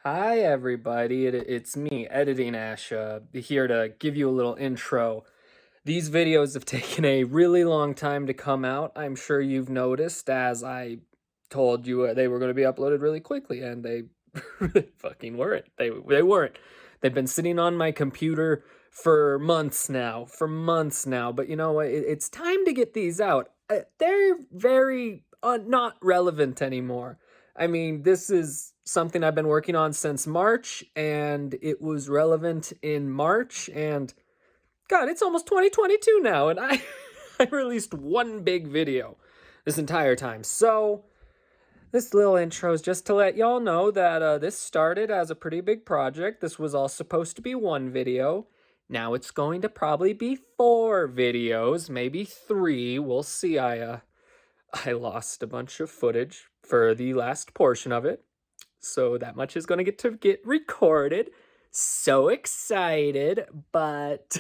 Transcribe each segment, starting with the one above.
Hi, everybody. It's me, Editing Ash, here to give you a little intro. These videos have taken a really long time to come out. I'm sure you've noticed, as I told you they were going to be uploaded really quickly, and they really fucking weren't. They weren't. They've been sitting on my computer for months now. But you know what? It's time to get these out. They're very not relevant anymore. I mean, this is something I've been working on since March, and it was relevant in March, and God, it's almost 2022 now, and I, I released one big video this entire time. So, this little intro is just to let y'all know that this started as a pretty big project. This was all supposed to be one video. Now it's going to probably be 4 videos, maybe 3. We'll see. I lost a bunch of footage for the last portion of it. So that much is going to get recorded. So excited, but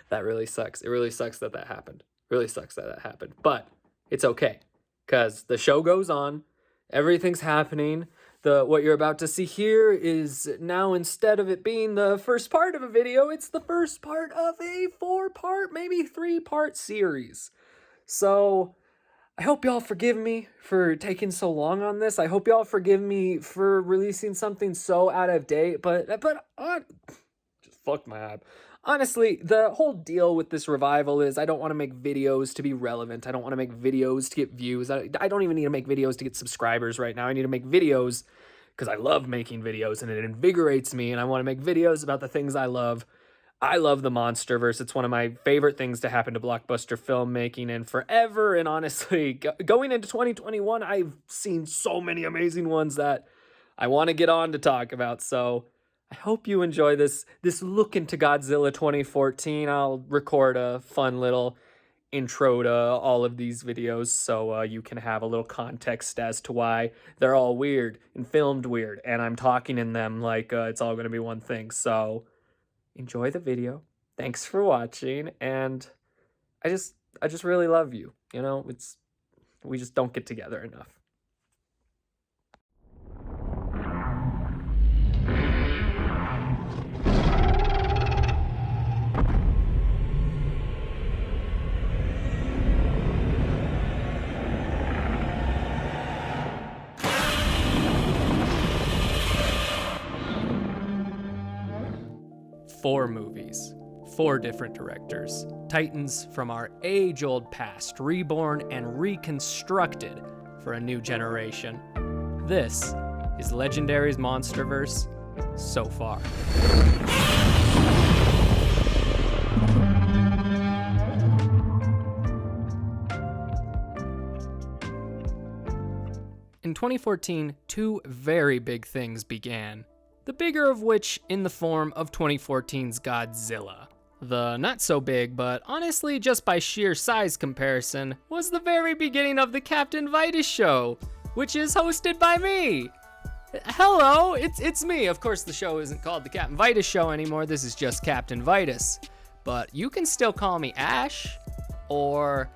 that really sucks. It really sucks that happened. Really sucks that happened. But it's okay, because the show goes on. Everything's happening. What you're about to see here is now, instead of it being the first part of a video, it's the first part of a 4-part, maybe 3-part series. So I hope y'all forgive me for taking so long on this. I hope y'all forgive me for releasing something so out of date, but just fuck my ab. Honestly, the whole deal with this revival is I don't want to make videos to be relevant. I don't want to make videos to get views. I don't even need to make videos to get subscribers right now. I need to make videos because I love making videos and it invigorates me, and I want to make videos about the things I love. I love the Monsterverse. It's one of my favorite things to happen to blockbuster filmmaking in forever. And honestly, going into 2021, I've seen so many amazing ones that I want to get on to talk about. So I hope you enjoy this look into Godzilla 2014. I'll record a fun little intro to all of these videos so you can have a little context as to why they're all weird and filmed weird. And I'm talking in them like it's all going to be one thing. So enjoy the video. Thanks for watching, and I just really love you. You know, we just don't get together enough. Four movies, 4 different directors, titans from our age-old past, reborn and reconstructed for a new generation. This is Legendary's Monsterverse So Far. In 2014, 2 very big things began. The bigger of which in the form of 2014's Godzilla. The not so big, but honestly just by sheer size comparison, was the very beginning of the Captain Vitus show, which is hosted by me. Hello, it's me. Of course the show isn't called the Captain Vitus show anymore, this is just Captain Vitus. But you can still call me Ash, or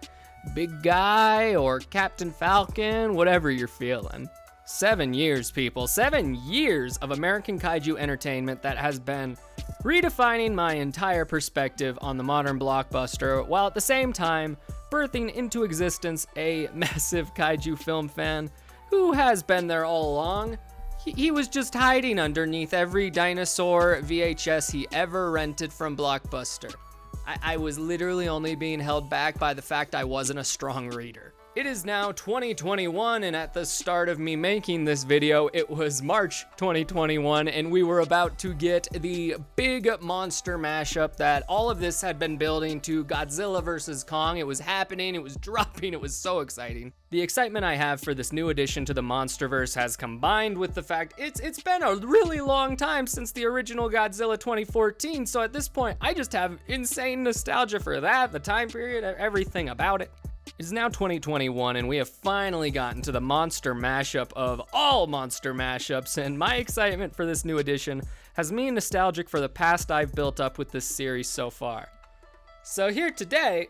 Big Guy, or Captain Falcon, whatever you're feeling. 7 years, people. 7 years of American kaiju entertainment that has been redefining my entire perspective on the modern blockbuster, while at the same time birthing into existence a massive kaiju film fan who has been there all along. He was just hiding underneath every dinosaur VHS he ever rented from Blockbuster. I was literally only being held back by the fact I wasn't a strong reader. It is now 2021, and at the start of me making this video, it was March 2021, and we were about to get the big monster mashup that all of this had been building to Godzilla vs. Kong. It was happening, it was dropping, it was so exciting. The excitement I have for this new addition to the Monsterverse has combined with the fact it's been a really long time since the original Godzilla 2014, so at this point, I just have insane nostalgia for that, the time period, everything about it. It is now 2021, and we have finally gotten to the monster mashup of all monster mashups, and my excitement for this new edition has me nostalgic for the past I've built up with this series so far. So here today,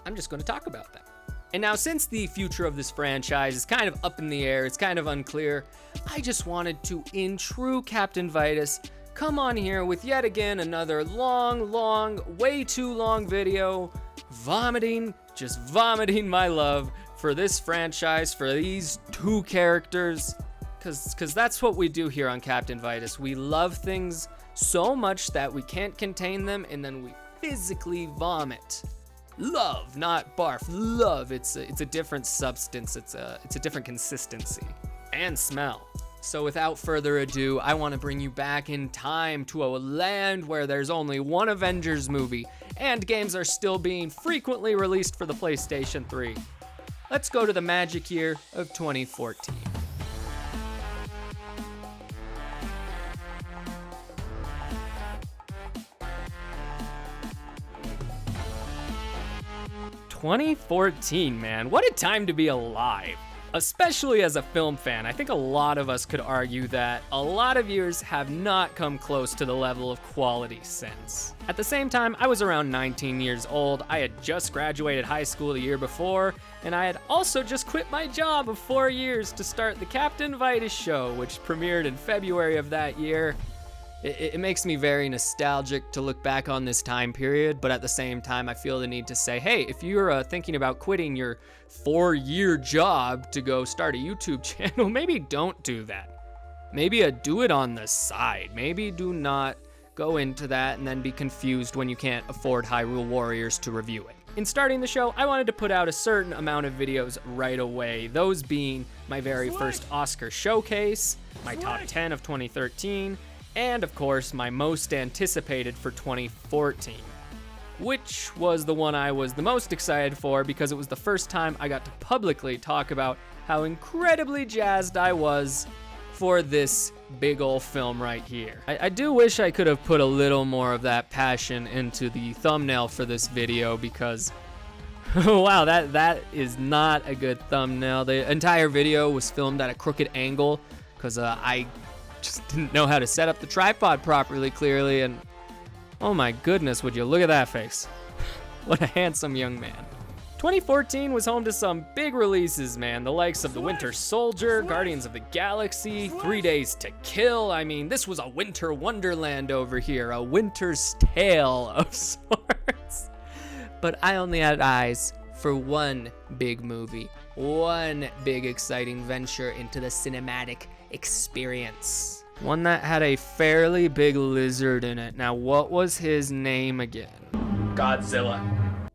I'm just going to talk about that. And now, since the future of this franchise is kind of up in the air, it's kind of unclear, I just wanted to, in true Captain Vitus, come on here with yet again another long, way too long video, just vomiting my love for this franchise, for these two characters, because that's what we do here on Captain Vitus. We love things so much that we can't contain them, and then we physically vomit. Love, not barf. Love. It's a different substance. It's a different consistency and smell. So without further ado, I want to bring you back in time to a land where there's only one Avengers movie and games are still being frequently released for the PlayStation 3. Let's go to the magic year of 2014. "2014, man, what a time to be alive. Especially as a film fan, I think a lot of us could argue that a lot of years have not come close to the level of quality since. At the same time, I was around 19 years old, I had just graduated high school the year before, and I had also just quit my job of 4 years to start the Captain Vitus show, which premiered in February of that year. It makes me very nostalgic to look back on this time period, but at the same time, I feel the need to say, hey, if you're thinking about quitting your 4-year job to go start a YouTube channel, maybe don't do that. Maybe do it on the side. Maybe do not go into that and then be confused when you can't afford Hyrule Warriors to review it. In starting the show, I wanted to put out a certain amount of videos right away, those being my very first Oscar showcase, my top 10 of 2013, and of course, my most anticipated for 2014, which was the one I was the most excited for because it was the first time I got to publicly talk about how incredibly jazzed I was for this big ol' film right here. I do wish I could have put a little more of that passion into the thumbnail for this video because, wow, that is not a good thumbnail. The entire video was filmed at a crooked angle because I just didn't know how to set up the tripod properly, clearly, and oh my goodness, would you look at that face. What a handsome young man. 2014 was home to some big releases, man, the likes of The Winter Soldier, Guardians of the Galaxy, 3 Days to Kill. I mean, this was a winter wonderland over here, a winter's tale of sorts. But I only had eyes for one big movie, one big exciting venture into the cinematic experience. One that had a fairly big lizard in it. Now, what was his name again? Godzilla.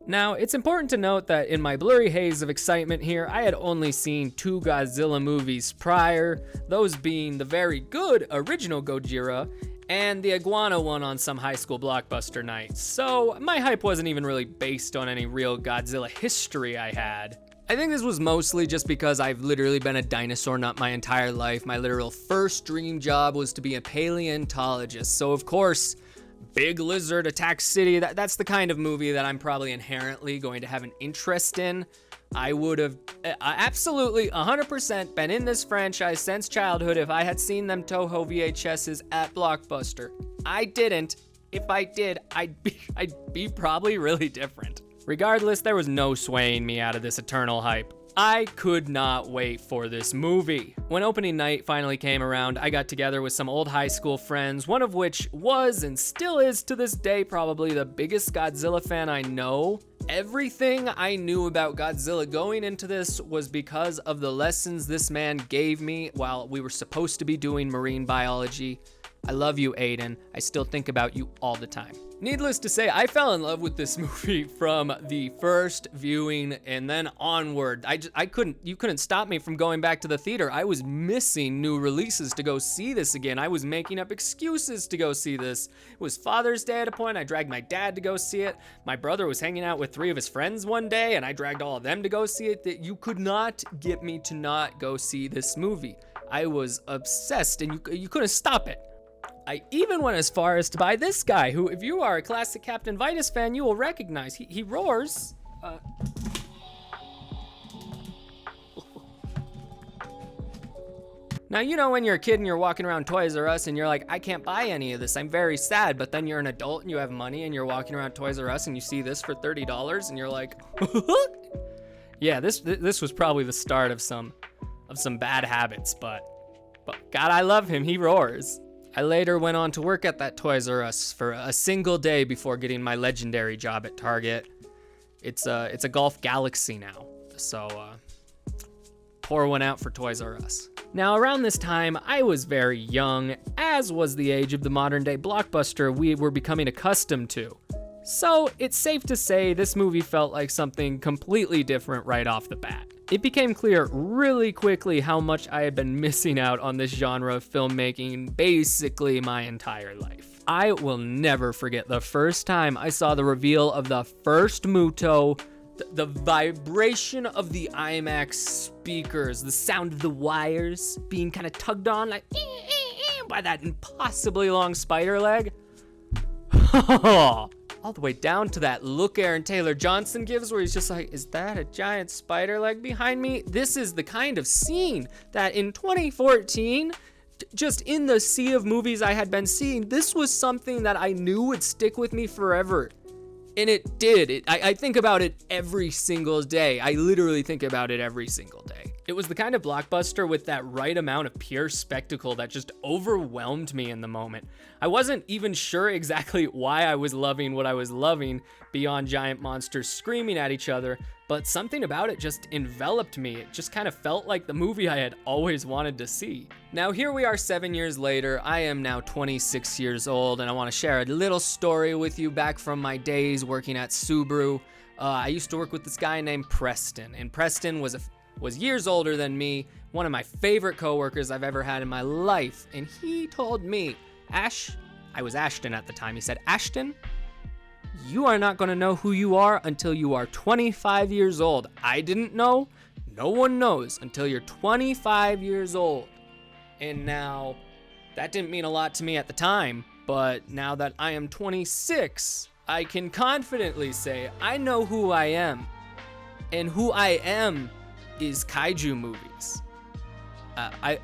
Now, it's important to note that in my blurry haze of excitement here, I had only seen 2 Godzilla movies prior, those being the very good original Gojira and the iguana one on some high school blockbuster night. So my hype wasn't even really based on any real Godzilla history I had. I think this was mostly just because I've literally been a dinosaur nut my entire life. My literal first dream job was to be a paleontologist. So of course, big lizard attacks city, that's the kind of movie that I'm probably inherently going to have an interest in. I would have absolutely 100% been in this franchise since childhood if I had seen them Toho VHSs at Blockbuster. I didn't. If I did, I'd be probably really different. Regardless, there was no swaying me out of this eternal hype. I could not wait for this movie. When opening night finally came around, I got together with some old high school friends, one of which was and still is to this day probably the biggest Godzilla fan I know. Everything I knew about Godzilla going into this was because of the lessons this man gave me while we were supposed to be doing marine biology. I love you, Aiden. I still think about you all the time. Needless to say, I fell in love with this movie from the first viewing and then onward. You couldn't stop me from going back to the theater. I was missing new releases to go see this again. I was making up excuses to go see this. It was Father's Day at a point. I dragged my dad to go see it. My brother was hanging out with 3 of his friends one day and I dragged all of them to go see it. That you could not get me to not go see this movie. I was obsessed and you couldn't stop it. I even went as far as to buy this guy, who, if you are a classic Captain Vitus fan, you will recognize. He roars. Now, you know when you're a kid and you're walking around Toys R Us and you're like, I can't buy any of this, I'm very sad, but then you're an adult and you have money and you're walking around Toys R Us and you see this for $30 and you're like, Yeah, this was probably the start of some bad habits, but God, I love him. He roars. I later went on to work at that Toys R Us for a single day before getting my legendary job at Target. It's a Golf Galaxy now, so pour one out for Toys R Us. Now, around this time, I was very young, as was the age of the modern-day blockbuster we were becoming accustomed to. So, it's safe to say this movie felt like something completely different right off the bat. It became clear really quickly how much I had been missing out on this genre of filmmaking basically my entire life. I will never forget the first time I saw the reveal of the first Muto, the vibration of the IMAX speakers, the sound of the wires being kind of tugged on like by that impossibly long spider leg. All the way down to that look Aaron Taylor Johnson gives where he's just like, is that a giant spider leg behind me? This is the kind of scene that in 2014, just in the sea of movies I had been seeing, this was something that I knew would stick with me forever. And it did. I think about it every single day. I literally think about it every single day. It was the kind of blockbuster with that right amount of pure spectacle that just overwhelmed me in the moment. I wasn't even sure exactly why I was loving what I was loving beyond giant monsters screaming at each other, but something about it just enveloped me. It just kind of felt like the movie I had always wanted to see. Now here we are 7 years later. I am now 26 years old, and I want to share a little story with you back from my days working at Subaru. I used to work with this guy named Preston, and Preston was years older than me, one of my favorite coworkers I've ever had in my life, and he told me, I was Ashton at the time, he said, Ashton, you are not going to know who you are until you are 25 years old. I didn't know. No one knows until you're 25 years old. And now, that didn't mean a lot to me at the time, but now that I am 26, I can confidently say I know who I am. And who I am is kaiju movies. I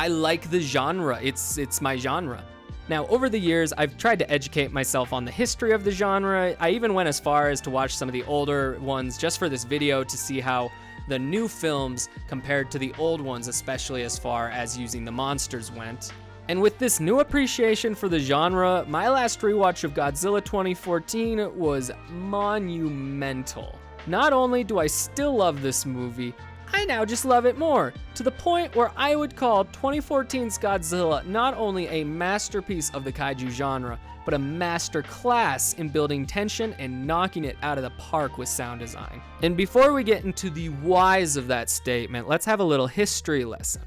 like the genre. It's my genre. Now, over the years, I've tried to educate myself on the history of the genre. I even went as far as to watch some of the older ones just for this video to see how the new films compared to the old ones, especially as far as using the monsters went. And with this new appreciation for the genre, my last rewatch of Godzilla 2014 was monumental. Not only do I still love this movie, I now just love it more, to the point where I would call 2014's Godzilla not only a masterpiece of the kaiju genre, but a master class in building tension and knocking it out of the park with sound design. And before we get into the whys of that statement, let's have a little history lesson.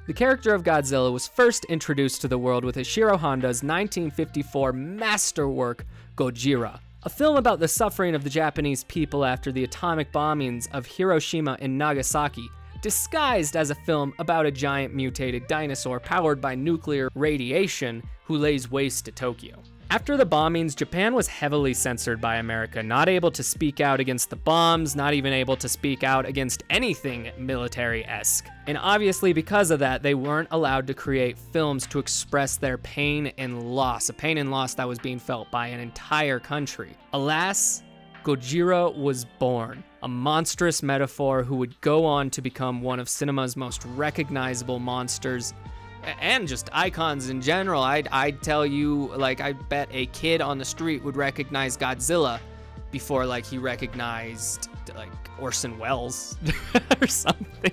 The character of Godzilla was first introduced to the world with Ishiro Honda's 1954 masterwork, Gojira, a film about the suffering of the Japanese people after the atomic bombings of Hiroshima and Nagasaki, disguised as a film about a giant mutated dinosaur powered by nuclear radiation who lays waste to Tokyo. After the bombings, Japan was heavily censored by America, not able to speak out against the bombs, not even able to speak out against anything military-esque. And obviously because of that, they weren't allowed to create films to express their pain and loss, a pain and loss that was being felt by an entire country. Alas, Gojira was born, a monstrous metaphor who would go on to become one of cinema's most recognizable monsters, and just icons in general. I'd tell you, like, I bet a kid on the street would recognize Godzilla before, like, he recognized, like, Orson Welles or something.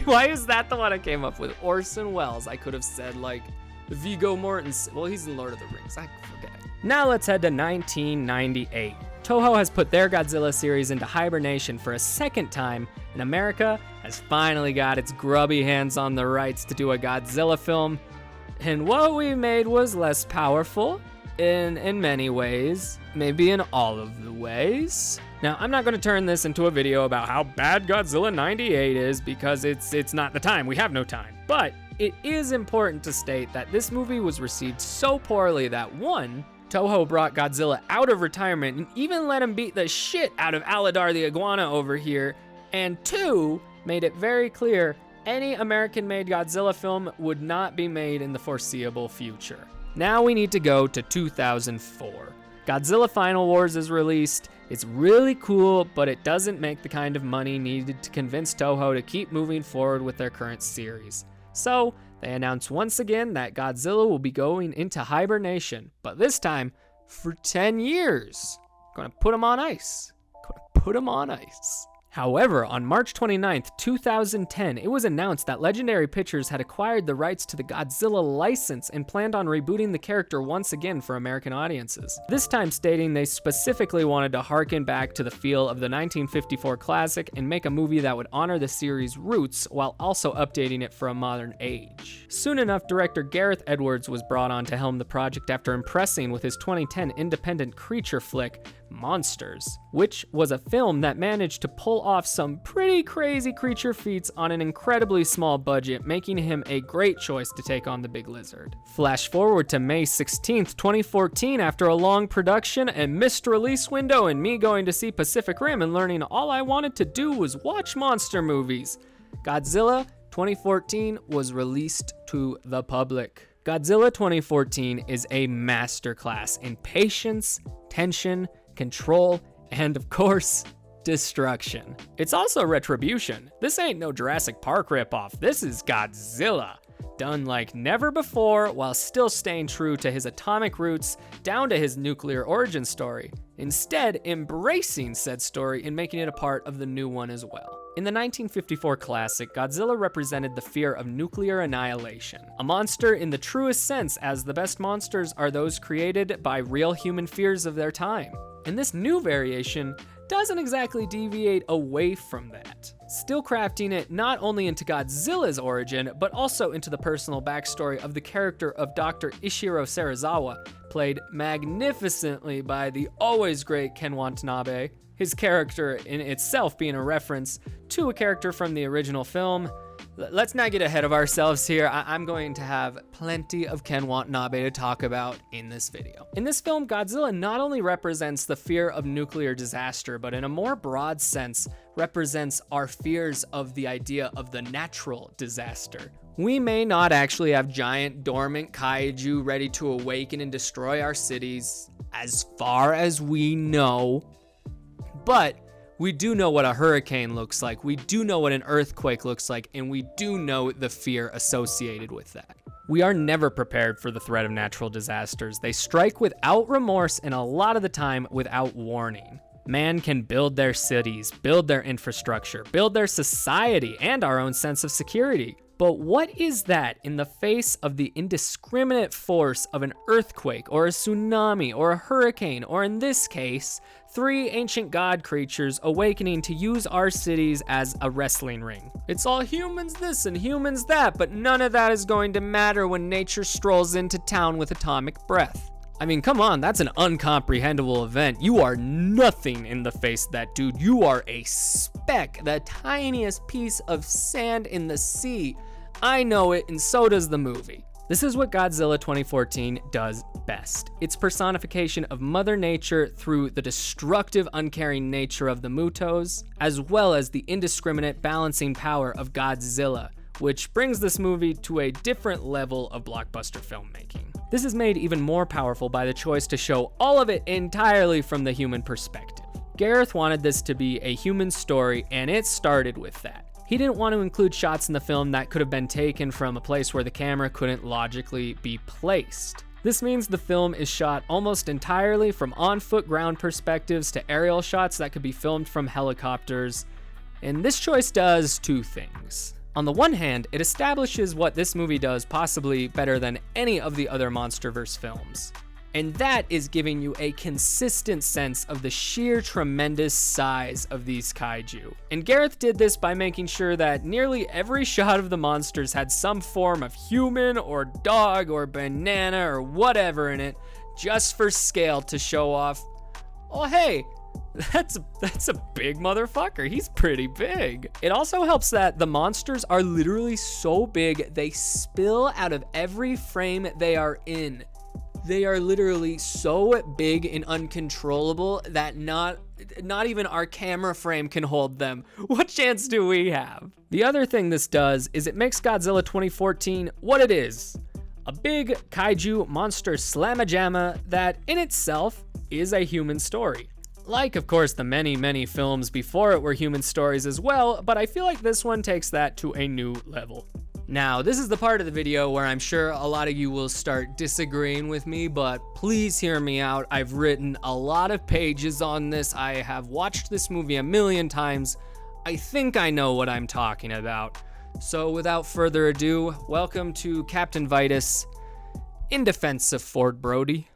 Why is that the one I came up with? Orson Welles. I could have said, like, Viggo Mortensen. Well, he's in Lord of the Rings. I forget. Now let's head to 1998. Toho has put their Godzilla series into hibernation for a second time, and America has finally got its grubby hands on the rights to do a Godzilla film. And what we made was less powerful in many ways, maybe in all of the ways. Now, I'm not going to turn this into a video about how bad Godzilla 98 is, because it's not the time. We have no time. But it is important to state that this movie was received so poorly that, one, Toho brought Godzilla out of retirement and even let him beat the shit out of Aladar the iguana over here, and two, made it very clear any American-made Godzilla film would not be made in the foreseeable future. Now we need to go to 2004. Godzilla Final Wars is released, It's really cool, but it doesn't make the kind of money needed to convince Toho to keep moving forward with their current series. So, they announced once again that Godzilla will be going into hibernation, but this time for 10 years. Gonna put him on ice. However, on March 29th, 2010, it was announced that Legendary Pictures had acquired the rights to the Godzilla license and planned on rebooting the character once again for American audiences. This time stating they specifically wanted to harken back to the feel of the 1954 classic and make a movie that would honor the series' roots while also updating it for a modern age. Soon enough, director Gareth Edwards was brought on to helm the project after impressing with his 2010 independent creature flick, Monsters, which was a film that managed to pull off some pretty crazy creature feats on an incredibly small budget, making him a great choice to take on the big lizard. Flash forward to May 16th, 2014, after a long production and missed release window and me going to see Pacific Rim and learning all I wanted to do was watch monster movies. Godzilla 2014 was released to the public. Godzilla 2014 is a masterclass in patience, tension, control, and of course, destruction. It's also retribution. This ain't no Jurassic Park ripoff. This is Godzilla, done like never before while still staying true to his atomic roots down to his nuclear origin story. Instead, embracing said story and making it a part of the new one as well. In the 1954 classic, Godzilla represented the fear of nuclear annihilation. A monster in the truest sense, as the best monsters are those created by real human fears of their time. And this new variation doesn't exactly deviate away from that, still crafting it not only into Godzilla's origin, but also into the personal backstory of the character of Dr. Ishiro Serizawa, played magnificently by the always great Ken Watanabe, his character in itself being a reference to a character from the original film. Let's not get ahead of ourselves here. I'm going to have plenty of Ken Watanabe to talk about in this video. In this film, Godzilla not only represents the fear of nuclear disaster, but in a more broad sense, represents our fears of the idea of the natural disaster. We may not actually have giant dormant kaiju ready to awaken and destroy our cities, as far as we know, but we do know what a hurricane looks like, we do know what an earthquake looks like, and we do know the fear associated with that. We are never prepared for the threat of natural disasters. They strike without remorse and a lot of the time without warning. Man can build their cities, build their infrastructure, build their society, and our own sense of security. But what is that in the face of the indiscriminate force of an earthquake or a tsunami or a hurricane, or in this case, 3 ancient god creatures awakening to use our cities as a wrestling ring? It's all humans this and humans that, but none of that is going to matter when nature strolls into town with atomic breath. I mean, come on, that's an uncomprehendable event. You are nothing in the face of that, dude. You are a speck, the tiniest piece of sand in the sea. I know it, and so does the movie. This is what Godzilla 2014 does best. Its personification of Mother Nature through the destructive, uncaring nature of the Mutos, as well as the indiscriminate balancing power of Godzilla, which brings this movie to a different level of blockbuster filmmaking. This is made even more powerful by the choice to show all of it entirely from the human perspective. Gareth wanted this to be a human story, and it started with that. He didn't want to include shots in the film that could have been taken from a place where the camera couldn't logically be placed. This means the film is shot almost entirely from on-foot ground perspectives to aerial shots that could be filmed from helicopters, and this choice does 2 things. On the one hand, it establishes what this movie does possibly better than any of the other Monsterverse films, and that is giving you a consistent sense of the sheer tremendous size of these kaiju. And Gareth did this by making sure that nearly every shot of the monsters had some form of human or dog or banana or whatever in it, just for scale to show off, oh hey, that's a big motherfucker. He's pretty big. It also helps that the monsters are literally so big they spill out of every frame they are in. They are literally so big and uncontrollable that not even our camera frame can hold them. What chance do we have? The other thing this does is it makes Godzilla 2014 what it is. A big kaiju monster slamma-jamma that in itself is a human story. Like, of course, the many films before it were human stories as well, but I feel like this one takes that to a new level. Now, this is the part of the video where I'm sure a lot of you will start disagreeing with me, but please hear me out. I've written a lot of pages on this. I have watched this movie a million times. I think I know what I'm talking about. So without further ado, welcome to Captain Vitus in defense of Ford Brody.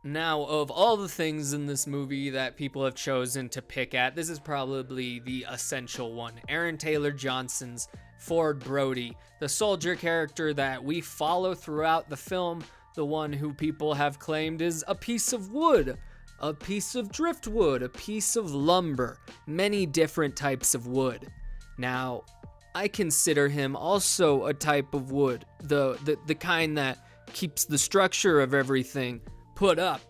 Now, of all the things in this movie that people have chosen to pick at, this is probably the essential one. Aaron Taylor Johnson's Ford Brody, the soldier character that we follow throughout the film, the one who people have claimed is a piece of wood, a piece of driftwood, a piece of lumber, many different types of wood. Now, I consider him also a type of wood, the kind that keeps the structure of everything put up,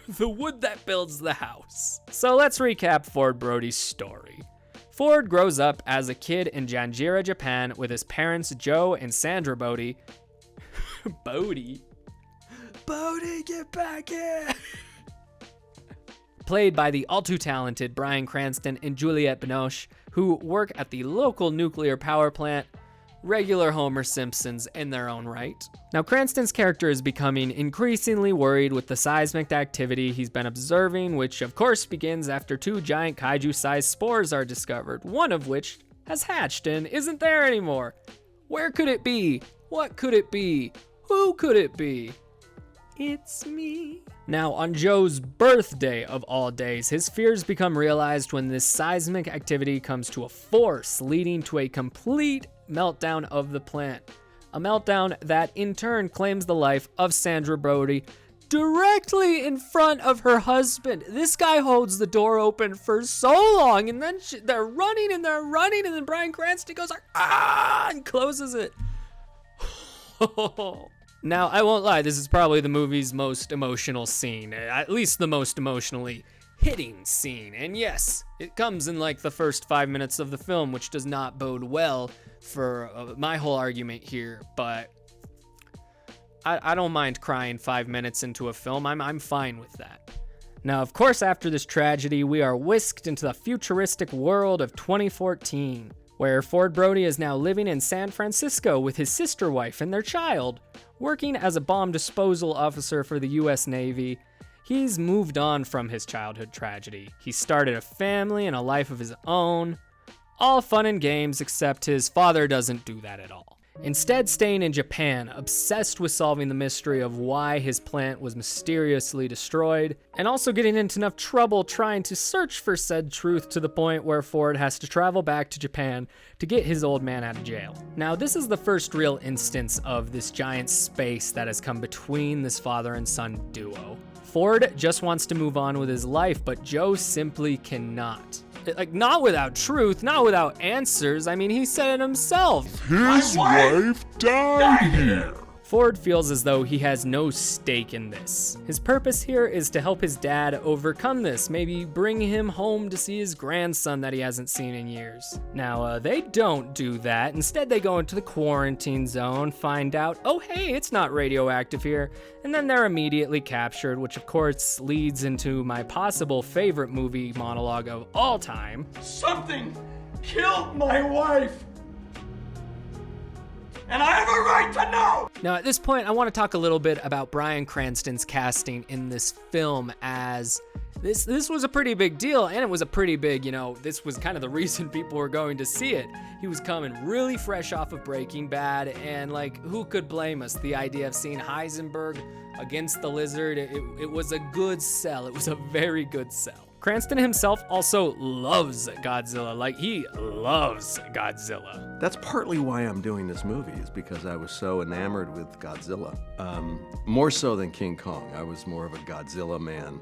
the wood that builds the house. So let's recap Ford Brody's story. Ford grows up as a kid in Janjira, Japan with his parents Joe and Sandra Bodie. Bodie, get back here! Played by the all-too-talented Bryan Cranston and Juliette Binoche, who work at the local nuclear power plant, regular Homer Simpsons in their own right. Now, Cranston's character is becoming increasingly worried with the seismic activity he's been observing, which of course begins after two giant kaiju-sized spores are discovered, one of which has hatched and isn't there anymore. Where could it be? What could it be? Who could it be? It's me. Now, on Joe's birthday of all days, his fears become realized when this seismic activity comes to a force, leading to a complete meltdown of the plant. A meltdown that in turn claims the life of Sandra Brody directly in front of her husband. This guy holds the door open for so long, and then they're running, and then Bryan Cranston goes, ah, and closes it. Now, I won't lie, this is probably the movie's most emotional scene, at least the most emotionally hitting scene. And yes, it comes in like the first 5 minutes of the film, which does not bode well for my whole argument here, but I don't mind crying 5 minutes into a film. I'm fine with that. Now, of course, after this tragedy, we are whisked into the futuristic world of 2014, where Ford Brody is now living in San Francisco with his sister wife and their child, working as a bomb disposal officer for the US Navy. He's moved on from his childhood tragedy. He started a family and a life of his own. All fun and games, except his father doesn't do that at all. Instead, staying in Japan, obsessed with solving the mystery of why his plant was mysteriously destroyed, and also getting into enough trouble trying to search for said truth to the point where Ford has to travel back to Japan to get his old man out of jail. Now, this is the first real instance of this giant space that has come between this father and son duo. Ford just wants to move on with his life, but Joe simply cannot. Like, not without truth, not without answers. I mean, he said it himself. His wife died here. Ford feels as though he has no stake in this. His purpose here is to help his dad overcome this, maybe bring him home to see his grandson that he hasn't seen in years. Now, they don't do that. Instead, they go into the quarantine zone, find out, oh hey, it's not radioactive here, and then they're immediately captured, which of course leads into my possible favorite movie monologue of all time. Something killed my wife! And I have a right to know! Now, at this point, I want to talk a little bit about Bryan Cranston's casting in this film, as this was a pretty big deal, and it was a pretty big, this was kind of the reason people were going to see it. He was coming really fresh off of Breaking Bad, and like, who could blame us? The idea of seeing Heisenberg against the lizard, it was a good sell. It was a very good sell. Cranston himself also loves Godzilla. Like, he loves Godzilla. That's partly why I'm doing this movie, is because I was so enamored with Godzilla. More so than King Kong. I was more of a Godzilla man.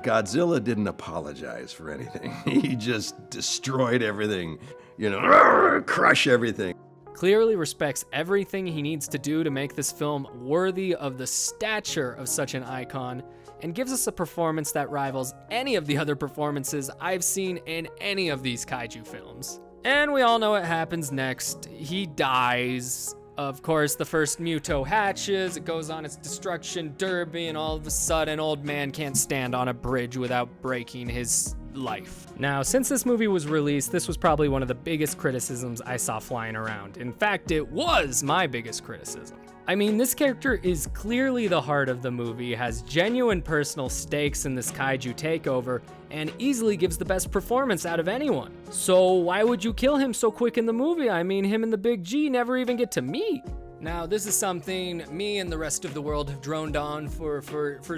Godzilla didn't apologize for anything. He just destroyed everything, crush everything. Clearly respects everything he needs to do to make this film worthy of the stature of such an icon, and gives us a performance that rivals any of the other performances I've seen in any of these kaiju films. And we all know what happens next. He dies, Of course, the first Muto hatches, it goes on its destruction derby, and all of a sudden, old man can't stand on a bridge without breaking his life. Now, since this movie was released, this was probably one of the biggest criticisms I saw flying around. In fact, it was my biggest criticism. I mean, this character is clearly the heart of the movie, has genuine personal stakes in this kaiju takeover, and easily gives the best performance out of anyone. So why would you kill him so quick in the movie? I mean, him and the Big G never even get to meet. Now, this is something me and the rest of the world have droned on for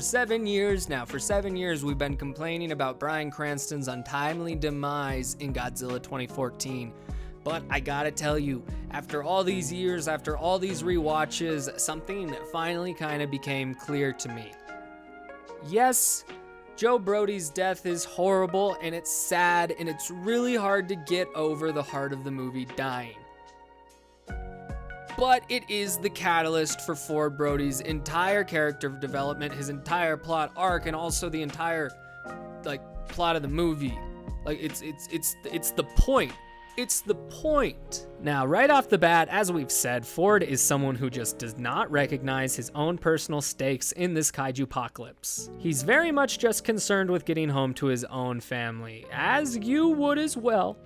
7 years now. For 7 years, we've been complaining about Bryan Cranston's untimely demise in Godzilla 2014. But I gotta tell you, after all these years, after all these rewatches, something finally kind of became clear to me. Yes, Joe Brody's death is horrible, and it's sad, and it's really hard to get over the heart of the movie dying. But it is the catalyst for Ford Brody's entire character development, his entire plot arc, and also the entire, plot of the movie. It's the point. It's the point. Now, right off the bat, as we've said, Ford is someone who just does not recognize his own personal stakes in this kaiju apocalypse. He's very much just concerned with getting home to his own family, as you would as well.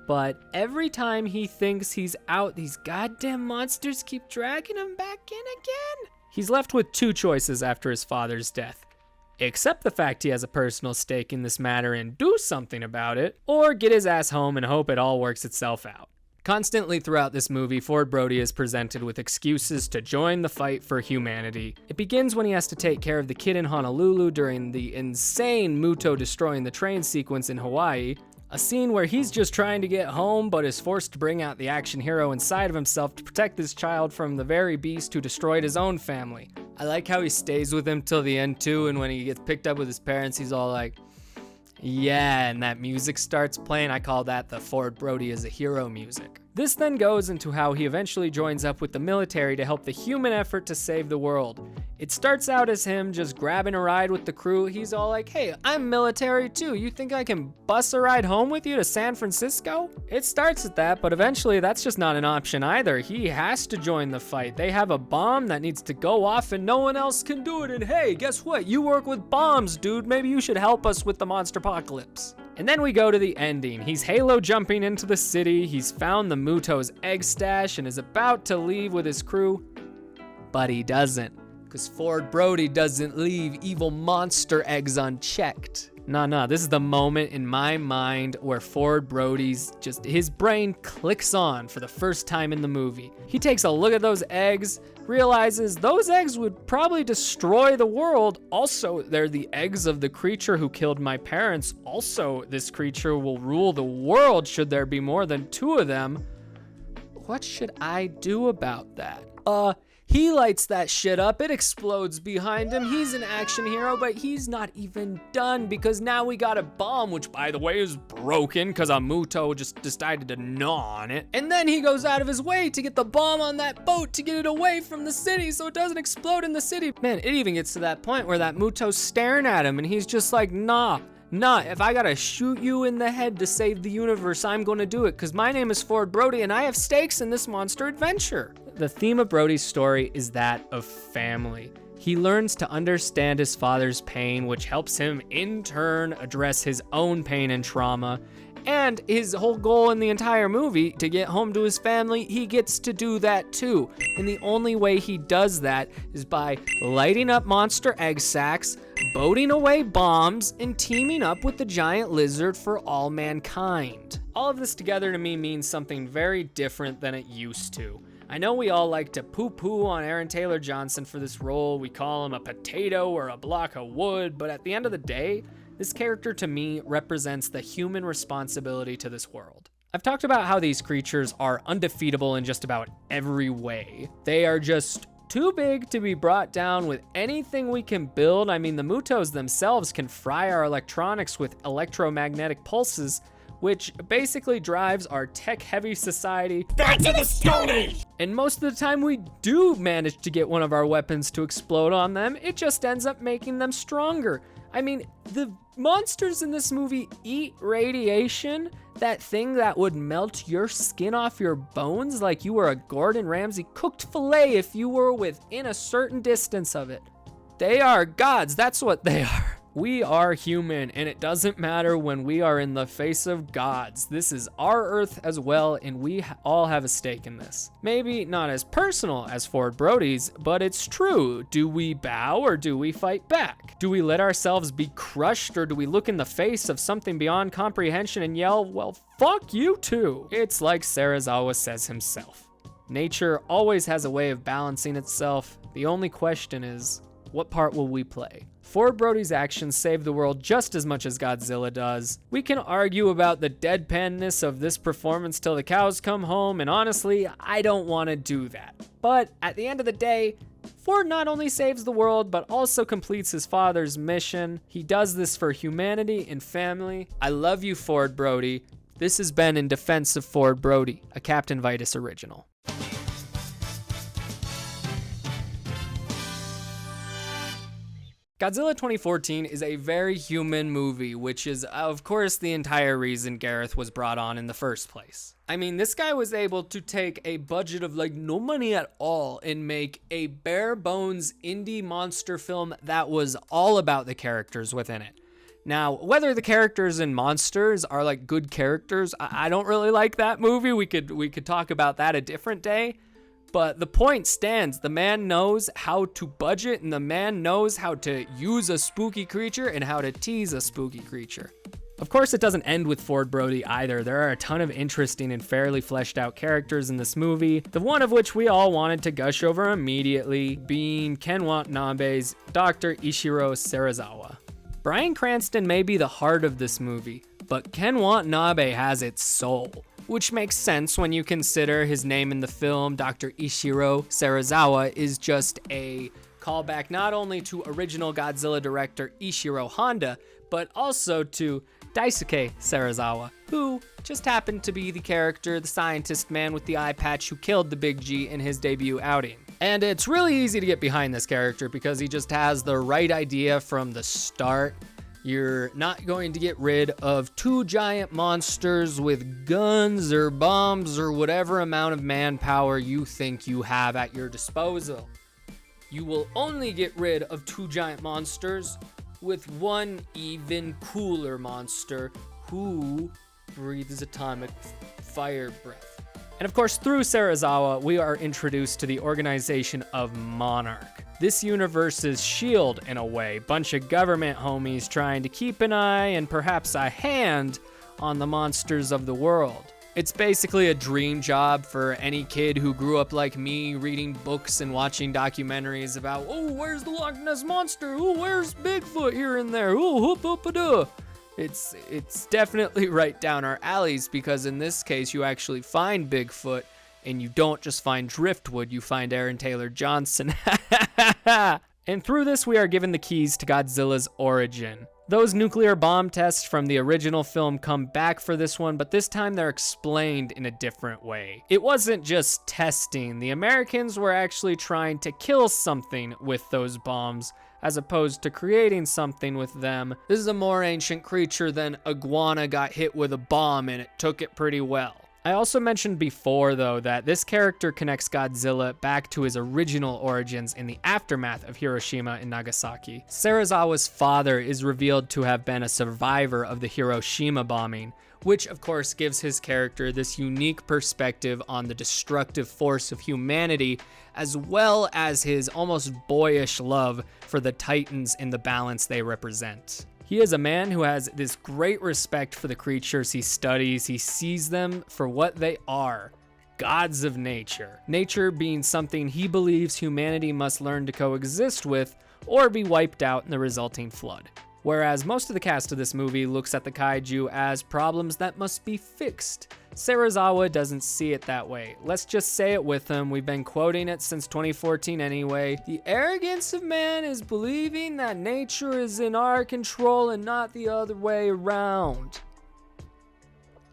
But every time he thinks he's out, these goddamn monsters keep dragging him back in again. He's left with two choices after his father's death. Accept the fact he has a personal stake in this matter and do something about it, or get his ass home and hope it all works itself out. Constantly throughout this movie, Ford Brody is presented with excuses to join the fight for humanity. It begins when he has to take care of the kid in Honolulu during the insane Muto destroying the train sequence in Hawaii, a scene where he's just trying to get home but is forced to bring out the action hero inside of himself to protect this child from the very beast who destroyed his own family. I like how he stays with him till the end too, and when he gets picked up with his parents, he's all like, yeah, and that music starts playing. I call that the Ford Brody as a hero music. This then goes into how he eventually joins up with the military to help the human effort to save the world. It starts out as him just grabbing a ride with the crew. He's all like, hey, I'm military too. You think I can bus a ride home with you to San Francisco? It starts at that, but eventually that's just not an option either. He has to join the fight. They have a bomb that needs to go off and no one else can do it. And hey, guess what? You work with bombs, dude. Maybe you should help us with the monster apocalypse. And then we go to the ending. He's Halo jumping into the city. He's found the Muto's egg stash and is about to leave with his crew. But he doesn't, because Ford Brody doesn't leave evil monster eggs unchecked. Nah, this is the moment in my mind where Ford Brody's his brain clicks on for the first time in the movie. He takes a look at those eggs, realizes those eggs would probably destroy the world. Also, they're the eggs of the creature who killed my parents. Also, this creature will rule the world should there be more than two of them. What should I do about that? He lights that shit up, it explodes behind him. He's an action hero, but he's not even done because now we got a bomb, which by the way is broken because a Muto just decided to gnaw on it. And then he goes out of his way to get the bomb on that boat to get it away from the city so it doesn't explode in the city. Man, it even gets to that point where that Muto's staring at him and he's just like, nah, if I gotta shoot you in the head to save the universe, I'm gonna do it because my name is Ford Brody and I have stakes in this monster adventure. The theme of Brody's story is that of family. He learns to understand his father's pain, which helps him in turn address his own pain and trauma. And his whole goal in the entire movie, to get home to his family, he gets to do that too. And the only way he does that is by lighting up monster egg sacs, boating away bombs, and teaming up with the giant lizard for all mankind. All of this together to me means something very different than it used to. I know we all like to poo-poo on Aaron Taylor Johnson for this role. We call him a potato or a block of wood, but at the end of the day, this character to me represents the human responsibility to this world. I've talked about how these creatures are undefeatable in just about every way. They are just too big to be brought down with anything we can build. I mean, the Mutos themselves can fry our electronics with electromagnetic pulses, which basically drives our tech-heavy society Back to the Stone Age! And most of the time we do manage to get one of our weapons to explode on them, it just ends up making them stronger. I mean, the monsters in this movie eat radiation. That thing that would melt your skin off your bones like you were a Gordon Ramsay cooked filet if you were within a certain distance of it. They are gods, that's what they are. We are human, and it doesn't matter when we are in the face of gods. This is our Earth as well, and we all have a stake in this. Maybe not as personal as Ford Brody's, but it's true. Do we bow or do we fight back? Do we let ourselves be crushed, or do we look in the face of something beyond comprehension and yell, well, fuck you too? It's like Serizawa says himself. Nature always has a way of balancing itself. The only question is, what part will we play? Ford Brody's actions save the world just as much as Godzilla does. We can argue about the deadpanness of this performance till the cows come home, and honestly, I don't want to do that. But at the end of the day, Ford not only saves the world, but also completes his father's mission. He does this for humanity and family. I love you, Ford Brody. This has been In Defense of Ford Brody, a Captain Vitus original. Godzilla 2014 is a very human movie, which is, of course, the entire reason Gareth was brought on in the first place. I mean, this guy was able to take a budget of like no money at all and make a bare bones indie monster film that was all about the characters within it. Now, whether the characters in Monsters are like good characters, I don't really like that movie. We could talk about that a different day. But the point stands, the man knows how to budget, and the man knows how to use a spooky creature and how to tease a spooky creature. Of course, it doesn't end with Ford Brody either. There are a ton of interesting and fairly fleshed out characters in this movie, the one of which we all wanted to gush over immediately, being Ken Watanabe's Dr. Ishiro Serizawa. Bryan Cranston may be the heart of this movie, but Ken Watanabe has its soul. Which makes sense when you consider his name in the film, Dr. Ishiro Serizawa, is just a callback not only to original Godzilla director Ishiro Honda, but also to Daisuke Serizawa, who just happened to be the character, the scientist man with the eye patch who killed the Big G in his debut outing. And it's really easy to get behind this character because he just has the right idea from the start. You're not going to get rid of two giant monsters with guns or bombs or whatever amount of manpower you think you have at your disposal. You will only get rid of two giant monsters with one even cooler monster who breathes atomic fire breath. And of course, through Serizawa, we are introduced to the organization of Monarch. This universe's shield, in a way, bunch of government homies trying to keep an eye and perhaps a hand on the monsters of the world. It's basically a dream job for any kid who grew up like me, reading books and watching documentaries about, oh, where's the Loch Ness Monster? Oh, where's Bigfoot here and there? Oh, whoop-a-da. It's definitely right down our alleys because in this case, you actually find Bigfoot and you don't just find driftwood, you find Aaron Taylor Johnson. And through this, we are given the keys to Godzilla's origin. Those nuclear bomb tests from the original film come back for this one, but this time they're explained in a different way. It wasn't just testing. The Americans were actually trying to kill something with those bombs, as opposed to creating something with them. This is a more ancient creature than Iguana got hit with a bomb and it took it pretty well. I also mentioned before, though, that this character connects Godzilla back to his original origins in the aftermath of Hiroshima and Nagasaki. Serizawa's father is revealed to have been a survivor of the Hiroshima bombing, which of course gives his character this unique perspective on the destructive force of humanity, as well as his almost boyish love for the titans in the balance they represent. He is a man who has this great respect for the creatures he studies. He sees them for what they are, gods of nature. Nature being something he believes humanity must learn to coexist with or be wiped out in the resulting flood. Whereas most of the cast of this movie looks at the kaiju as problems that must be fixed. Serizawa doesn't see it that way. Let's just say it with him. We've been quoting it since 2014 anyway. The arrogance of man is believing that nature is in our control and not the other way around.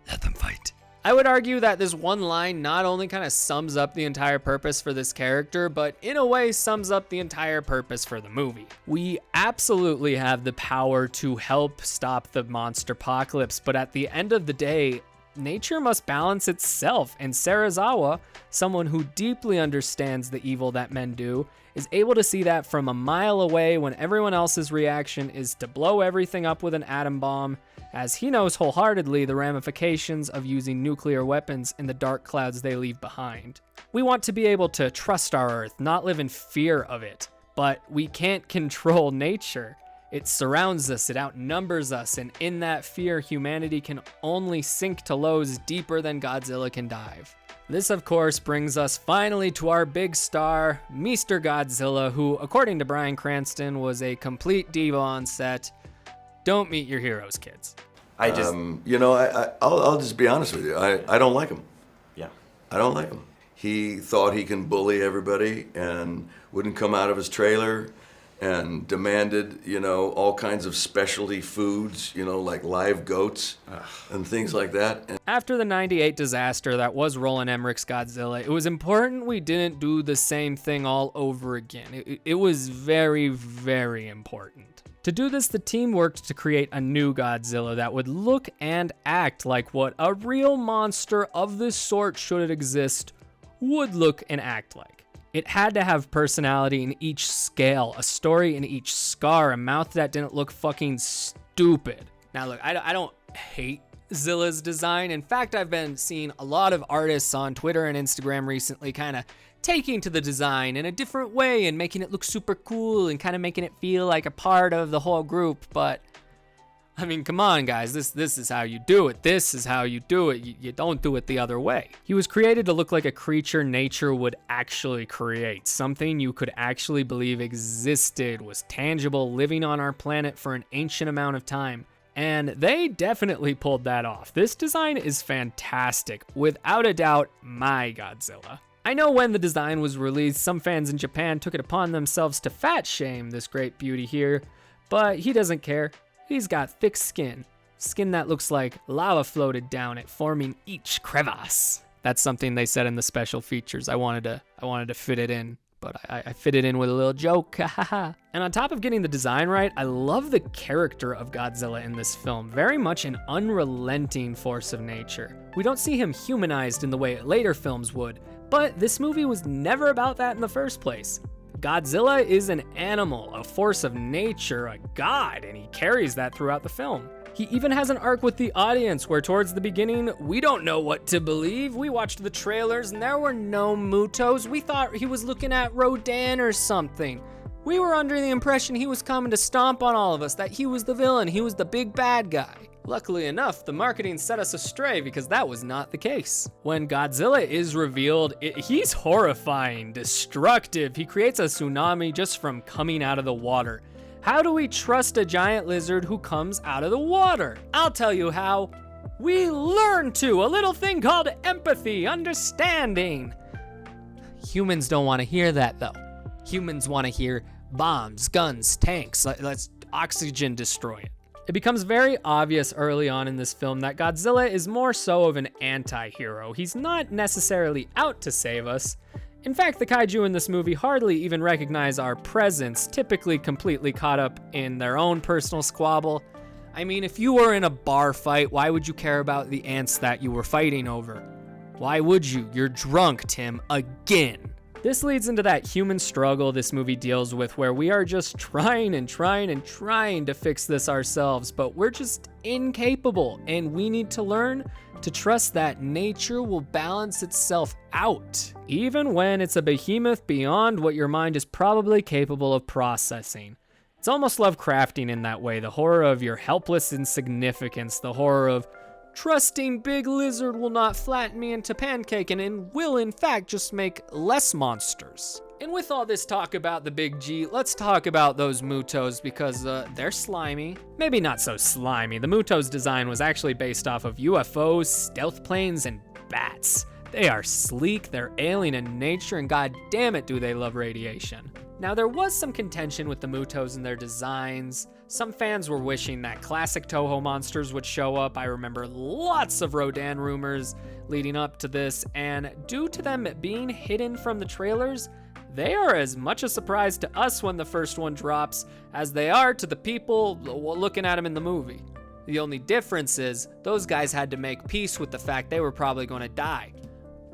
Let them fight. I would argue that this one line not only kind of sums up the entire purpose for this character, but in a way sums up the entire purpose for the movie. We absolutely have the power to help stop the monster apocalypse, but at the end of the day, nature must balance itself, and Serizawa, someone who deeply understands the evil that men do, is able to see that from a mile away when everyone else's reaction is to blow everything up with an atom bomb, as he knows wholeheartedly the ramifications of using nuclear weapons in the dark clouds they leave behind. We want to be able to trust our Earth, not live in fear of it, but we can't control nature. It surrounds us, it outnumbers us, and in that fear, humanity can only sink to lows deeper than Godzilla can dive. This, of course, brings us finally to our big star, Mr. Godzilla, who, according to Bryan Cranston, was a complete diva on set. Don't meet your heroes, kids. I'll just be honest with you. I don't like him. Yeah. I don't like him. He thought he can bully everybody and wouldn't come out of his trailer and demanded, all kinds of specialty foods, like live goats and things like that. And after the 98 disaster that was Roland Emmerich's Godzilla, it was important we didn't do the same thing all over again. It was very, very important. To do this, the team worked to create a new Godzilla that would look and act like what a real monster of this sort, should it exist, would look and act like. It had to have personality in each scale, a story in each scar, a mouth that didn't look fucking stupid. Now look, I don't hate Zilla's design. In fact, I've been seeing a lot of artists on Twitter and Instagram recently kind of taking to the design in a different way and making it look super cool and kind of making it feel like a part of the whole group. But I mean, come on, guys, this is how you do it. This is how you do it. You don't do it the other way. He was created to look like a creature nature would actually create, something you could actually believe existed, was tangible, living on our planet for an ancient amount of time. And they definitely pulled that off. This design is fantastic. Without a doubt, my Godzilla. I know when the design was released, some fans in Japan took it upon themselves to fat shame this great beauty here, but he doesn't care. He's got thick skin that looks like lava floated down it, forming each crevasse. That's something they said in the special features. I wanted to fit it in, but I fit it in with a little joke. And on top of getting the design right, I love the character of Godzilla in this film. Very much an unrelenting force of nature. We don't see him humanized in the way later films would, but this movie was never about that in the first place. Godzilla is an animal, a force of nature, a god, and he carries that throughout the film. He even has an arc with the audience where towards the beginning, we don't know what to believe. We watched the trailers and there were no Mutos. We thought he was looking at Rodan or something. We were under the impression he was coming to stomp on all of us, that he was the villain, he was the big bad guy. Luckily enough, the marketing set us astray because that was not the case. When Godzilla is revealed, he's horrifying, destructive. He creates a tsunami just from coming out of the water. How do we trust a giant lizard who comes out of the water? I'll tell you how. We learn to. A little thing called empathy, understanding. Humans don't want to hear that though. Humans want to hear bombs, guns, tanks. Let's oxygen destroy it. It becomes very obvious early on in this film that Godzilla is more so of an anti-hero. He's not necessarily out to save us. In fact, the kaiju in this movie hardly even recognize our presence, typically completely caught up in their own personal squabble. I mean, if you were in a bar fight, why would you care about the ants that you were fighting over? Why would you? You're drunk, Tim, again. This leads into that human struggle this movie deals with, where we are just trying to fix this ourselves, but we're just incapable, and we need to learn to trust that nature will balance itself out, even when it's a behemoth beyond what your mind is probably capable of processing. It's almost Lovecraftian in that way, the horror of your helpless insignificance, the horror of trusting big lizard will not flatten me into pancake and will in fact just make less monsters. And with all this talk about the big G, let's talk about those Mutos because they're slimy. Maybe not so slimy. The Mutos design was actually based off of UFOs, stealth planes, and bats. They are sleek, they're alien in nature, and god damn it do they love radiation. Now there was some contention with the Mutos and their designs. Some fans were wishing that classic Toho monsters would show up. I remember lots of Rodan rumors leading up to this, and due to them being hidden from the trailers, they are as much a surprise to us when the first one drops as they are to the people looking at them in the movie. The only difference is those guys had to make peace with the fact they were probably going to die.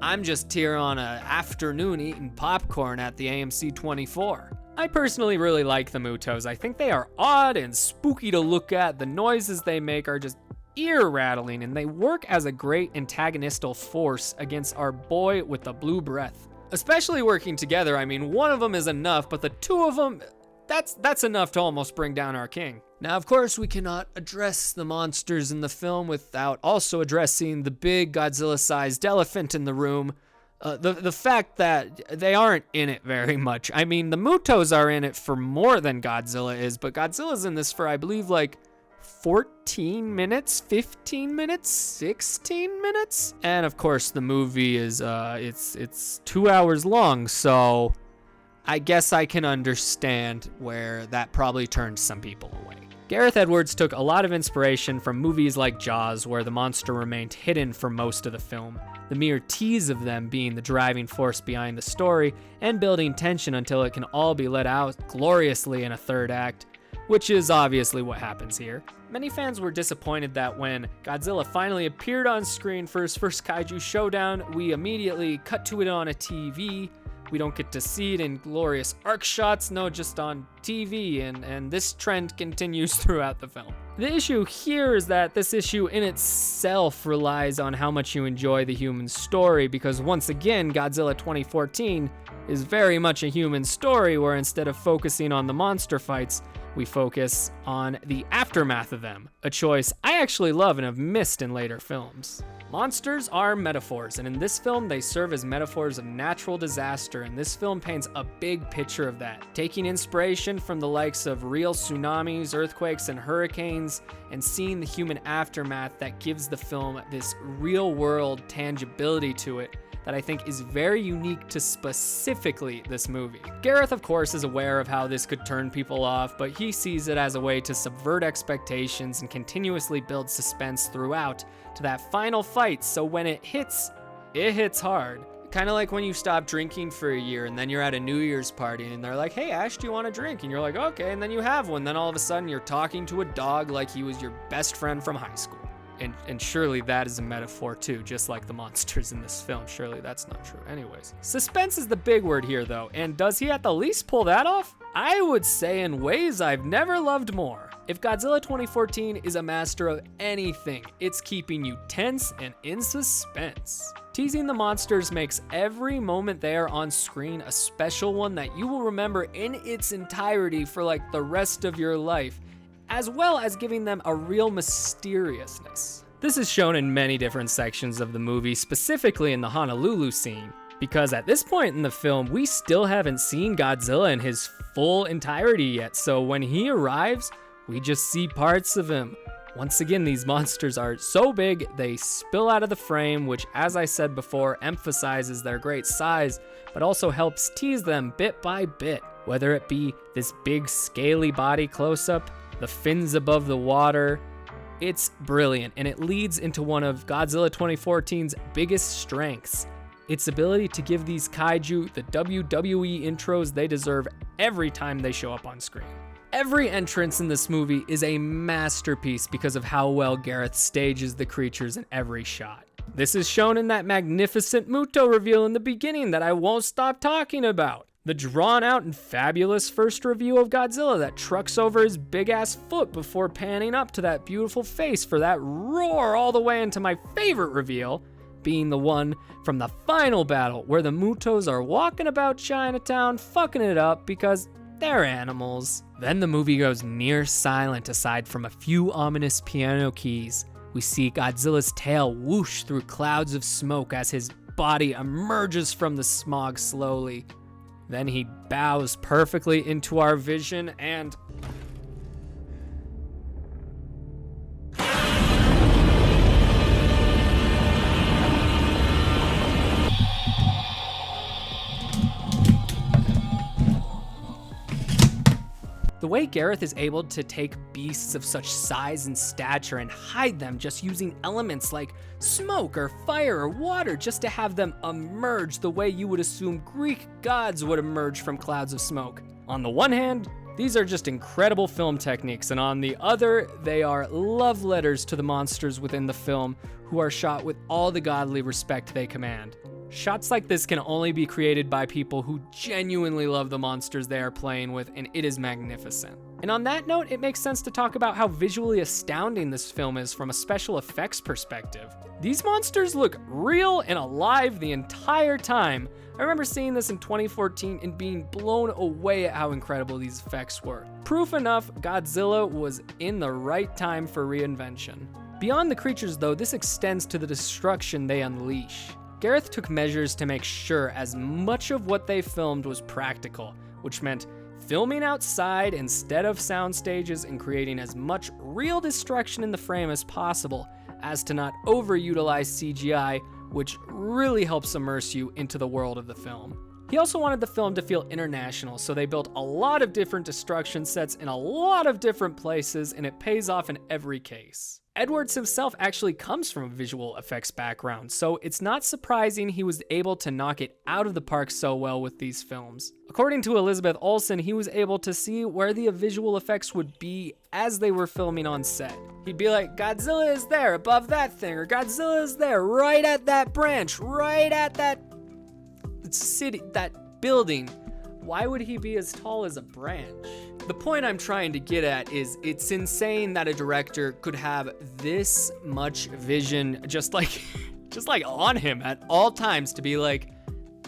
I'm just here on an afternoon eating popcorn at the AMC 24. I personally really like the Mutos. I think they are odd and spooky to look at. The noises they make are just ear-rattling, and they work as a great antagonistal force against our boy with the blue breath. Especially working together, I mean, one of them is enough, but the two of them, that's enough to almost bring down our king. Now, of course, we cannot address the monsters in the film without also addressing the big Godzilla-sized elephant in the room. The fact that they aren't in it very much. I mean, the Mutos are in it for more than Godzilla is, but Godzilla's in this for, I believe, like 14 minutes, 15 minutes, 16 minutes? And of course, the movie is, it's 2 hours long, so I guess I can understand where that probably turned some people away. Gareth Edwards took a lot of inspiration from movies like Jaws, where the monster remained hidden for most of the film, the mere tease of them being the driving force behind the story, and building tension until it can all be let out gloriously in a third act, which is obviously what happens here. Many fans were disappointed that when Godzilla finally appeared on screen for his first kaiju showdown, we immediately cut to it on a TV. We don't get to see it in glorious arc shots, no, just on TV, and this trend continues throughout the film. The issue here is that this issue in itself relies on how much you enjoy the human story, because once again, Godzilla 2014 is very much a human story where instead of focusing on the monster fights, we focus on the aftermath of them, a choice I actually love and have missed in later films. Monsters are metaphors, and in this film, they serve as metaphors of natural disaster, and this film paints a big picture of that, taking inspiration from the likes of real tsunamis, earthquakes, and hurricanes, and seeing the human aftermath that gives the film this real-world tangibility to it that I think is very unique to specifically this movie. Gareth, of course, is aware of how this could turn people off, but he sees it as a way to subvert expectations and continuously build suspense throughout to that final fight, so when it hits hard. Kind of like when you stop drinking for a year and then you're at a New Year's party and they're like, hey Ash, do you want a drink? And you're like, okay, and then you have one. Then all of a sudden you're talking to a dog like he was your best friend from high school. And surely that is a metaphor too, just like the monsters in this film. Surely that's not true. Anyways, suspense is the big word here though, and does he at the least pull that off? I would say in ways I've never loved more. If Godzilla 2014 is a master of anything, it's keeping you tense and in suspense. Teasing the monsters makes every moment they are on screen a special one that you will remember in its entirety for like the rest of your life, as well as giving them a real mysteriousness. This is shown in many different sections of the movie, specifically in the Honolulu scene, because at this point in the film, we still haven't seen Godzilla in his full entirety yet, so when he arrives, we just see parts of him. Once again, these monsters are so big, they spill out of the frame, which, as I said before, emphasizes their great size, but also helps tease them bit by bit, whether it be this big scaly body close-up, the fins above the water. It's brilliant, and it leads into one of Godzilla 2014's biggest strengths, its ability to give these kaiju the WWE intros they deserve every time they show up on screen. Every entrance in this movie is a masterpiece because of how well Gareth stages the creatures in every shot. This is shown in that magnificent Muto reveal in the beginning that I won't stop talking about. The drawn out and fabulous first review of Godzilla that trucks over his big ass foot before panning up to that beautiful face for that roar all the way into my favorite reveal, being the one from the final battle where the Mutos are walking about Chinatown fucking it up because they're animals. Then the movie goes near silent aside from a few ominous piano keys. We see Godzilla's tail whoosh through clouds of smoke as his body emerges from the smog slowly. Then he bows perfectly into our vision and... The way Gareth is able to take beasts of such size and stature and hide them just using elements like smoke or fire or water just to have them emerge the way you would assume Greek gods would emerge from clouds of smoke. On the one hand, These are just incredible film techniques, and on the other, they are love letters to the monsters within the film, who are shot with all the godly respect they command. Shots like this can only be created by people who genuinely love the monsters they are playing with, and it is magnificent. And on that note, it makes sense to talk about how visually astounding this film is from a special effects perspective. These monsters look real and alive the entire time. I remember seeing this in 2014 and being blown away at how incredible these effects were. Proof enough, Godzilla was in the right time for reinvention. Beyond the creatures though, this extends to the destruction they unleash. Gareth took measures to make sure as much of what they filmed was practical, which meant filming outside instead of sound stages and creating as much real destruction in the frame as possible, as to not overutilize CGI, which really helps immerse you into the world of the film. He also wanted the film to feel international, so they built a lot of different destruction sets in a lot of different places, and it pays off in every case. Edwards himself actually comes from a visual effects background, so it's not surprising he was able to knock it out of the park so well with these films. According to Elizabeth Olsen, he was able to see where the visual effects would be as they were filming on set. He'd be like, Godzilla is there above that thing, or Godzilla is there right at that branch, right at that city, that building. Why would he be as tall as a branch? The point I'm trying to get at is it's insane that a director could have this much vision just like on him at all times to be like,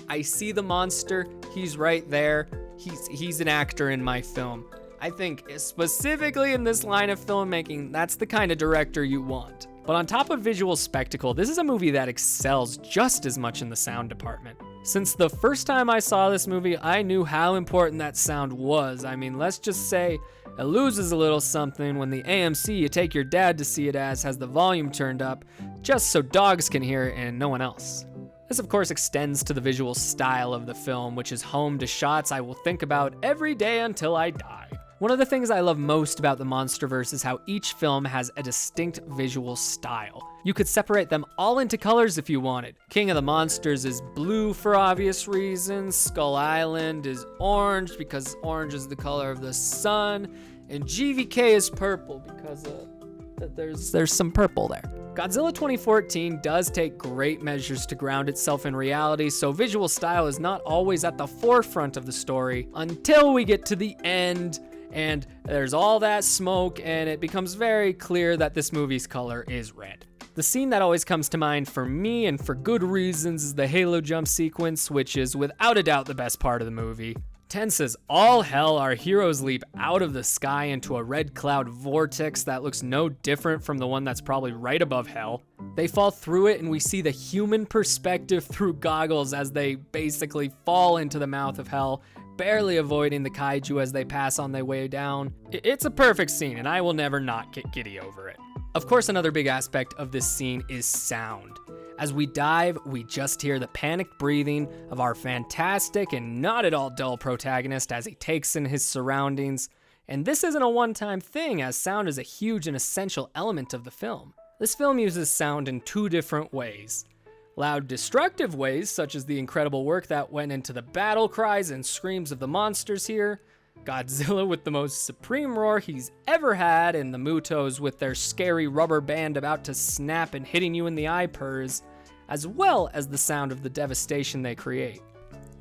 I see the monster, he's right there, he's an actor in my film. I think specifically in this line of filmmaking, that's the kind of director you want. But on top of visual spectacle, this is a movie that excels just as much in the sound department. Since the first time I saw this movie, I knew how important that sound was. I mean, let's just say it loses a little something when the AMC you take your dad to see it as has the volume turned up just so dogs can hear it and no one else. This of course extends to the visual style of the film, which is home to shots I will think about every day until I die. One of the things I love most about the Monsterverse is how each film has a distinct visual style. You could separate them all into colors if you wanted. King of the Monsters is blue for obvious reasons, Skull Island is orange because orange is the color of the sun, and GVK is purple because there's some purple there. Godzilla 2014 does take great measures to ground itself in reality, so visual style is not always at the forefront of the story until we get to the end, and there's all that smoke, and it becomes very clear that this movie's color is red. The scene that always comes to mind for me, and for good reasons, is the Halo jump sequence, which is without a doubt the best part of the movie. Tense as all hell, our heroes leap out of the sky into a red cloud vortex that looks no different from the one that's probably right above hell. They fall through it, and we see the human perspective through goggles as they basically fall into the mouth of hell, barely avoiding the kaiju as they pass on their way down. It's a perfect scene, and I will never not get giddy over it. Of course, another big aspect of this scene is sound. As we dive, we just hear the panicked breathing of our fantastic and not at all dull protagonist as he takes in his surroundings. And this isn't a one-time thing, as sound is a huge and essential element of the film. This film uses sound in two different ways. Loud, destructive ways, such as the incredible work that went into the battle cries and screams of the monsters here, Godzilla with the most supreme roar he's ever had, and the Mutos with their scary rubber band about to snap and hitting you in the eye purrs, as well as the sound of the devastation they create.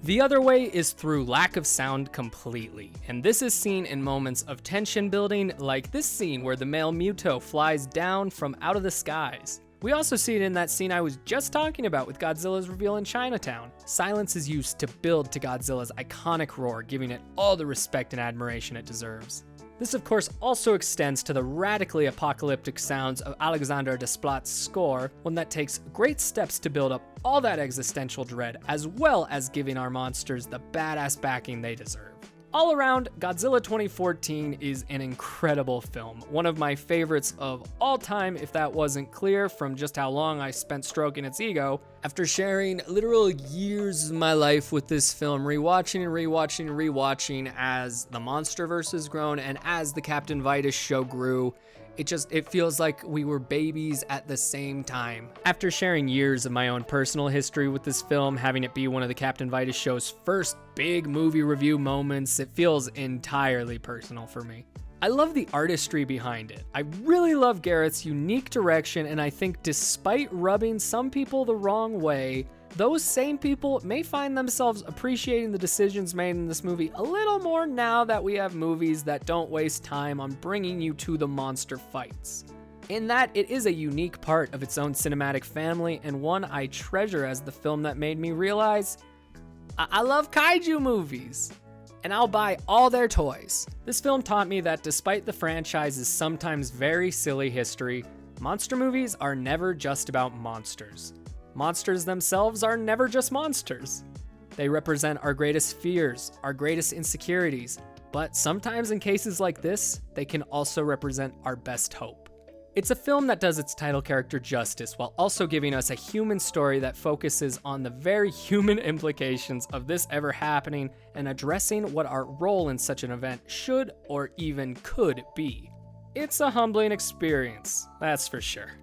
The other way is through lack of sound completely, and this is seen in moments of tension building, like this scene where the male Muto flies down from out of the skies. We also see it in that scene I was just talking about with Godzilla's reveal in Chinatown. Silence is used to build to Godzilla's iconic roar, giving it all the respect and admiration it deserves. This of course also extends to the radically apocalyptic sounds of Alexander Desplat's score, one that takes great steps to build up all that existential dread, as well as giving our monsters the badass backing they deserve. All around, Godzilla 2014 is an incredible film, one of my favorites of all time if that wasn't clear from just how long I spent stroking its ego. After sharing literal years of my life with this film, rewatching as the Monsterverse has grown and as the Captain Vitus show grew, It feels like we were babies at the same time. After sharing years of my own personal history with this film, having it be one of the Captain Vitus show's first big movie review moments, it feels entirely personal for me. I love the artistry behind it. I really love Gareth's unique direction, and I think despite rubbing some people the wrong way, those same people may find themselves appreciating the decisions made in this movie a little more now that we have movies that don't waste time on bringing you to the monster fights. In that, it is a unique part of its own cinematic family, and one I treasure as the film that made me realize I love kaiju movies, and I'll buy all their toys. This film taught me that despite the franchise's sometimes very silly history, monster movies are never just about monsters. Monsters themselves are never just monsters. They represent our greatest fears, our greatest insecurities, but sometimes in cases like this, they can also represent our best hope. It's a film that does its title character justice while also giving us a human story that focuses on the very human implications of this ever happening and addressing what our role in such an event should or even could be. It's a humbling experience, that's for sure.